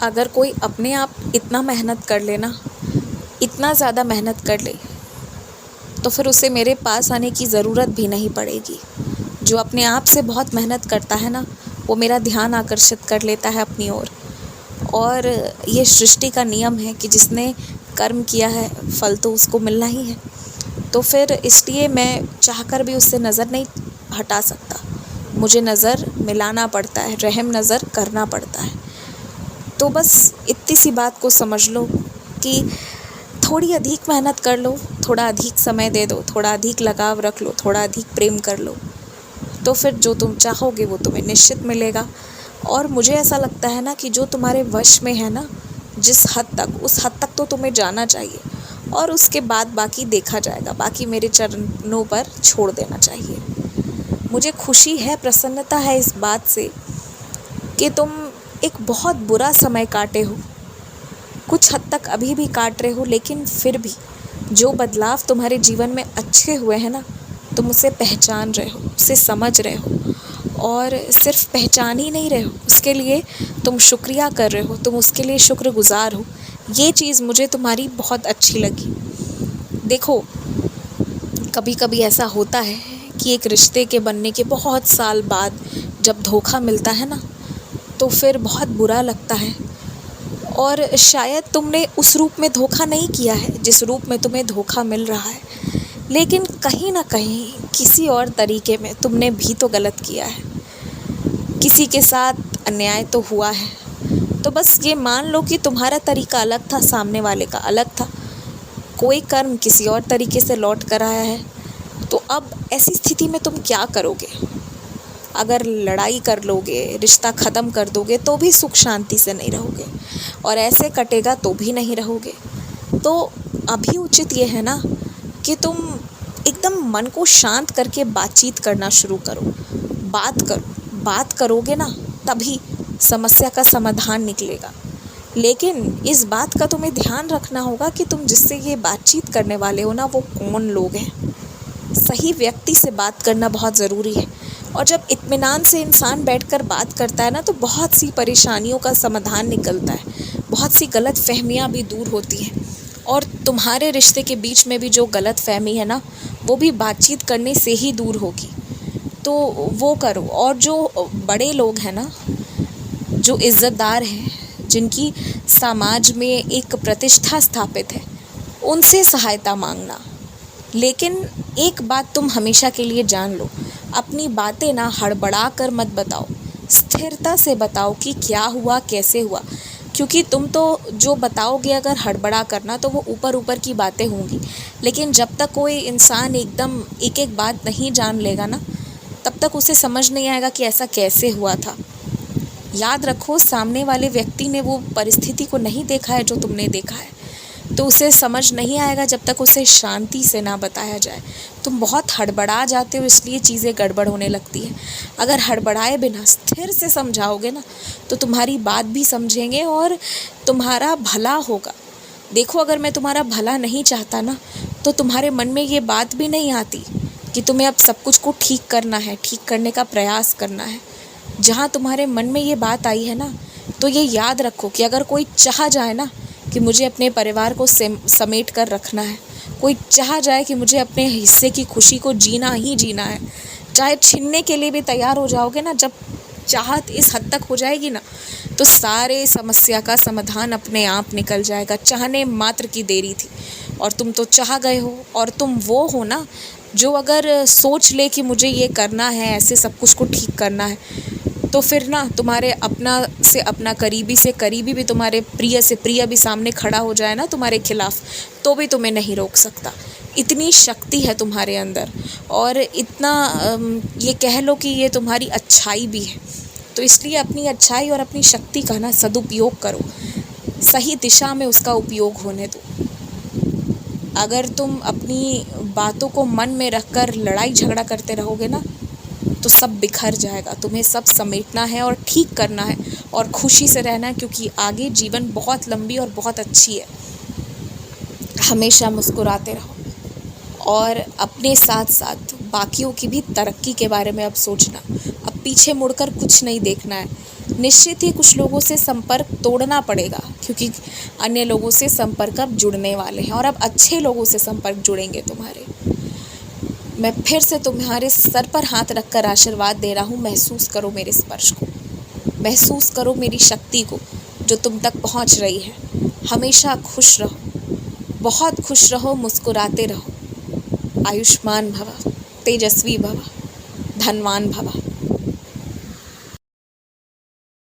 अगर कोई अपने आप इतना मेहनत कर ले ना, इतना ज़्यादा मेहनत कर ले, तो फिर उसे मेरे पास आने की ज़रूरत भी नहीं पड़ेगी। जो अपने आप से बहुत मेहनत करता है ना, वो मेरा ध्यान आकर्षित कर लेता है अपनी ओर। और ये सृष्टि का नियम है कि जिसने कर्म किया है फल तो उसको मिलना ही है। तो फिर इसलिए मैं चाहकर भी उससे नज़र नहीं हटा सकता, मुझे नज़र मिलाना पड़ता है, रहम नज़र करना पड़ता है। तो बस इतनी सी बात को समझ लो कि थोड़ी अधिक मेहनत कर लो, थोड़ा अधिक समय दे दो, थोड़ा अधिक लगाव रख लो, थोड़ा अधिक प्रेम कर लो, तो फिर जो तुम चाहोगे वो तुम्हें निश्चित मिलेगा। और मुझे ऐसा लगता है ना कि जो तुम्हारे वश में है ना, जिस हद तक, उस हद तक तो तुम्हें जाना चाहिए, और उसके बाद बाकी देखा जाएगा, बाकी मेरे चरणों पर छोड़ देना चाहिए। मुझे खुशी है, प्रसन्नता है इस बात से कि तुम एक बहुत बुरा समय काटे हो, कुछ हद तक अभी भी काट रहे हो, लेकिन फिर भी जो बदलाव तुम्हारे जीवन में अच्छे हुए हैं ना, तुम उसे पहचान रहे हो, उसे समझ रहे हो, और सिर्फ पहचान ही नहीं रहे हो, उसके लिए तुम शुक्रिया कर रहे हो, तुम उसके लिए शुक्रगुजार हो। ये चीज़ मुझे तुम्हारी बहुत अच्छी लगी। देखो, कभी कभी ऐसा होता है कि एक रिश्ते के बनने के बहुत साल बाद जब धोखा मिलता है ना, तो फिर बहुत बुरा लगता है। और शायद तुमने उस रूप में धोखा नहीं किया है जिस रूप में तुम्हें धोखा मिल रहा है, लेकिन कहीं ना कहीं किसी और तरीके में तुमने भी तो गलत किया है, किसी के साथ अन्याय तो हुआ है। तो बस ये मान लो कि तुम्हारा तरीका अलग था, सामने वाले का अलग था, कोई कर्म किसी और तरीके से लौट कर आया है। तो अब ऐसी स्थिति में तुम क्या करोगे? अगर लड़ाई कर लोगे, रिश्ता ख़त्म कर दोगे, तो भी सुख शांति से नहीं रहोगे, और ऐसे कटेगा तो भी नहीं रहोगे। तो अभी उचित ये है ना कि तुम एकदम मन को शांत करके बातचीत करना शुरू करो, बात करो। बात करोगे ना, तभी समस्या का समाधान निकलेगा। लेकिन इस बात का तुम्हें ध्यान रखना होगा कि तुम जिससे ये बातचीत करने वाले हो ना, वो कौन लोग हैं। सही व्यक्ति से बात करना बहुत ज़रूरी है। और जब इत्मीनान से इंसान बैठकर बात करता है ना, तो बहुत सी परेशानियों का समाधान निकलता है, बहुत सी गलत फहमियाँ भी दूर होती हैं। और तुम्हारे रिश्ते के बीच में भी जो गलत फहमी है ना, वो भी बातचीत करने से ही दूर होगी। तो वो करो। और जो बड़े लोग हैं ना, जो इज़्ज़तदार हैं, जिनकी समाज में एक प्रतिष्ठा स्थापित है, उनसे सहायता मांगना। लेकिन एक बात तुम हमेशा के लिए जान लो, अपनी बातें ना हड़बड़ा कर मत बताओ, स्थिरता से बताओ कि क्या हुआ, कैसे हुआ। क्योंकि तुम तो जो बताओगे अगर हड़बड़ा करना, तो वो ऊपर ऊपर की बातें होंगी। लेकिन जब तक कोई इंसान एकदम एक एक बात नहीं जान लेगा ना, तब तक उसे समझ नहीं आएगा कि ऐसा कैसे हुआ था। याद रखो, सामने वाले व्यक्ति ने वो परिस्थिति को नहीं देखा है जो तुमने देखा है, तो उसे समझ नहीं आएगा जब तक उसे शांति से ना बताया जाए। तुम बहुत हड़बड़ा जाते हो, इसलिए चीज़ें गड़बड़ होने लगती हैं। अगर हड़बड़ाए बिना स्थिर से समझाओगे ना, तो तुम्हारी बात भी समझेंगे और तुम्हारा भला होगा। देखो, अगर मैं तुम्हारा भला नहीं चाहता ना, तो तुम्हारे मन में ये बात भी नहीं आती कि तुम्हें अब सब कुछ को ठीक करना है, ठीक करने का प्रयास करना है। जहाँ तुम्हारे मन में ये बात आई है ना, तो ये याद रखो कि अगर कोई चाह जाए ना कि मुझे अपने परिवार को समेट कर रखना है, कोई चाह जाए कि मुझे अपने हिस्से की खुशी को जीना ही जीना है, चाहे छीनने के लिए भी तैयार हो जाओगे ना, जब चाहत इस हद तक हो जाएगी ना, तो सारे समस्या का समाधान अपने आप निकल जाएगा। चाहने मात्र की देरी थी, और तुम तो चाह गए हो। और तुम वो हो ना जो अगर सोच ले कि मुझे ये करना है, ऐसे सब कुछ को ठीक करना है, तो फिर ना तुम्हारे अपना से अपना, करीबी से करीबी भी, तुम्हारे प्रिय से प्रिय भी सामने खड़ा हो जाए ना तुम्हारे खिलाफ, तो भी तुम्हें नहीं रोक सकता। इतनी शक्ति है तुम्हारे अंदर, और इतना ये कह लो कि ये तुम्हारी अच्छाई भी है। तो इसलिए अपनी अच्छाई और अपनी शक्ति का ना सदुपयोग करो, सही दिशा में उसका उपयोग होने दो। अगर तुम अपनी बातों को मन में रखकर लड़ाई झगड़ा करते रहोगे ना, तो सब बिखर जाएगा। तुम्हें सब समेटना है और ठीक करना है और खुशी से रहना है, क्योंकि आगे जीवन बहुत लंबी और बहुत अच्छी है। हमेशा मुस्कुराते रहो, और अपने साथ साथ बाकियों की भी तरक्की के बारे में अब सोचना। अब पीछे मुड़कर कुछ नहीं देखना है। निश्चित ही कुछ लोगों से संपर्क तोड़ना पड़ेगा, क्योंकि अन्य लोगों से संपर्क अब जुड़ने वाले हैं और अब अच्छे लोगों से संपर्क जुड़ेंगे तुम्हारे। मैं फिर से तुम्हारे सर पर हाथ रखकर आशीर्वाद दे रहा हूँ, महसूस करो मेरे स्पर्श को, महसूस करो मेरी शक्ति को जो तुम तक पहुँच रही है। हमेशा खुश रहो, बहुत खुश रहो, मुस्कुराते रहो, आयुष्मान भव, तेजस्वी भव, धनवान भव।